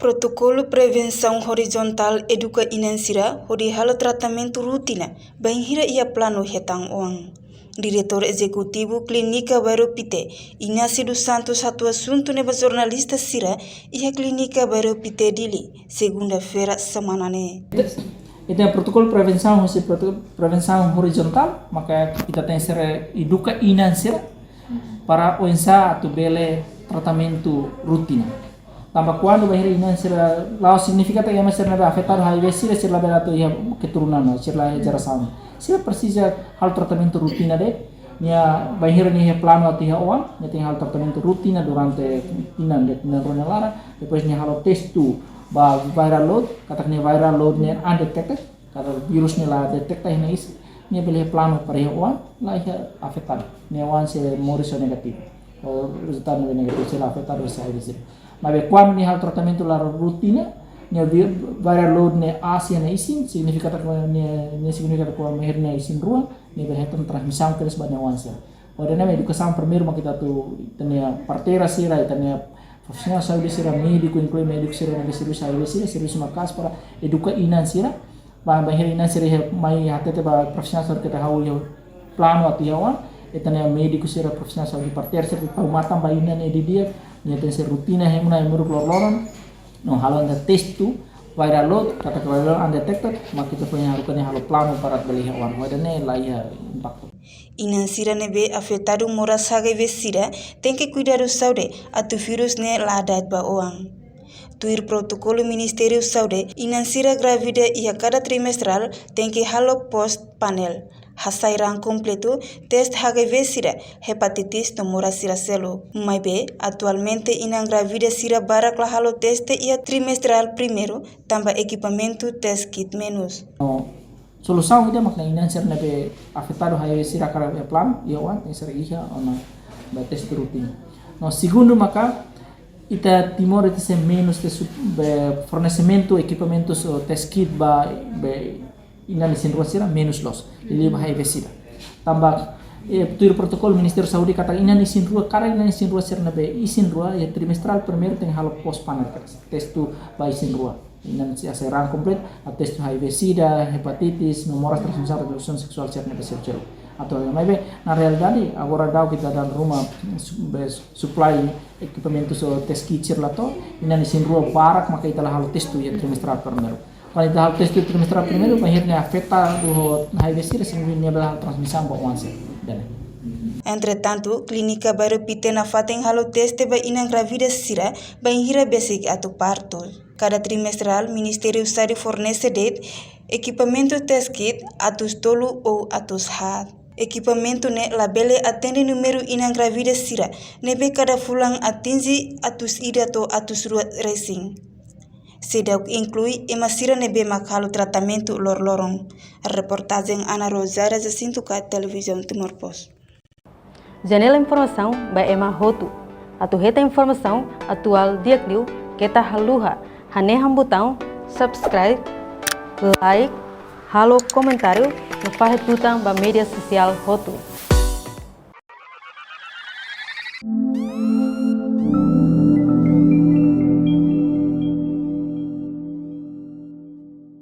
Protocolo prevenção horizontal educa inansira hodi halo tratamento rutina banhira ia plano hetang oang. Diretor Executivo Clínica Bairro Pite, Inácio dos Santos atu assunto neba jornalista sira ia Clínica Bairro Pite dili segunda-feira semanane. Itu é protocolo prevenção, prevenção horizontal, maka kita tem ser educa inansira para oensa tu bele tratamento rutina. Tambah quando bahir inansira lao significa que mas serna afetar HIV sira sira bela tu ia keturunan sira geração. Sira precisa hal tratamento rutina de nia bahir nia plano ati oan, nia tem hal tratamento rutina durante tinan ronyalara, depois nia halo testu ba viral load, kata nia viral load nia undetected, kata virus nia la detecta ina is nia beli plano para oan, la ia afetar. Nia oan se moriso negativo. O resultado negativo sira afetar o HIV sira. Mas quando ni hal tratamento la rutina, ni viral load ni Asia na isin, significa que ni significa que mahir na isin rua, ni berhatan transmissão que sebanyak wansa. Ora na educação primeiro makita tu tania parteira sira, tania profissional saúde sira, médico inclui médico sira na serviço makas para educa inan sira, ba bahir inan sira mai hatete ba profissional saúde kita hau plano atiawan, tania médico sira profissional saúde parteira sira paumatan ba inan dia nia tem ser rutina hemuna emuru lororan no halo anda test tu viral load kata viral load undetected maka kita punya harukan halo plano para beli hewan wadane laia impacto. Inansira nebe afetado moras HIV sira tem que cuidar o saúde atu vírus ne ladat ba oang. Tuir protocolo Ministério Saúde inansira grávida ia cada trimestral tem que halo post panel. Hasairan completo test HIV sira hepatitis no mora sira selo. Maibe atualmente inang gravida sira barak la halo teste ia trimestral primeiro tamba equipamento test kit menos. Solução ida makna inan ser nebe afetado HIV sira kara plan ia wan ser iha ona ba test rutin. No segundo maka ita timor ita se menos de fornecimento equipamentos test kit ba inan isin rua sira menos los ili HIV sira tambah tuir protokol Ministério Saúde kata inan isin rua kara inan isin rua sira nabe isin rua ya trimestral primeiro tem halo post panel tes tu ba isin rua inan si aseran komplit tes tu HIV sida hepatitis nomoras transmissão reprodução sexual sira nabe sira atau maybe na realidade agora dau kita dan rumah supply equipamentos test kit sira lato inan isin rua barak maka ita halo tes tu ya trimestral primeiro. Kalau itu hal tes trimestral primeiro, akhirnya afeta o HIV sira sehingga ela transmissão para o Entretanto, Clínica Bairro Pite na fatem halo teste ba inang gravida sira ba hira basic atu parto. Cada trimestral, Ministério Saúde fornece det equipamento test kit atus tolu ou atus hat. Equipamento ne labele atende número inang gravida sira, nebe cada fulang atingi atus ida to atus ruat racing. Sedau inclui emasira nebe makalo tratamento lor-lorong. Reportagem Ana Rosária Jacinto ka Televisão Timor Post. Janela informação by Emma Hotu. Atu reta informação atual dia kliu kita haluha haneham botão subscribe, like, halo comentário no farre tutang ba media social Hotu.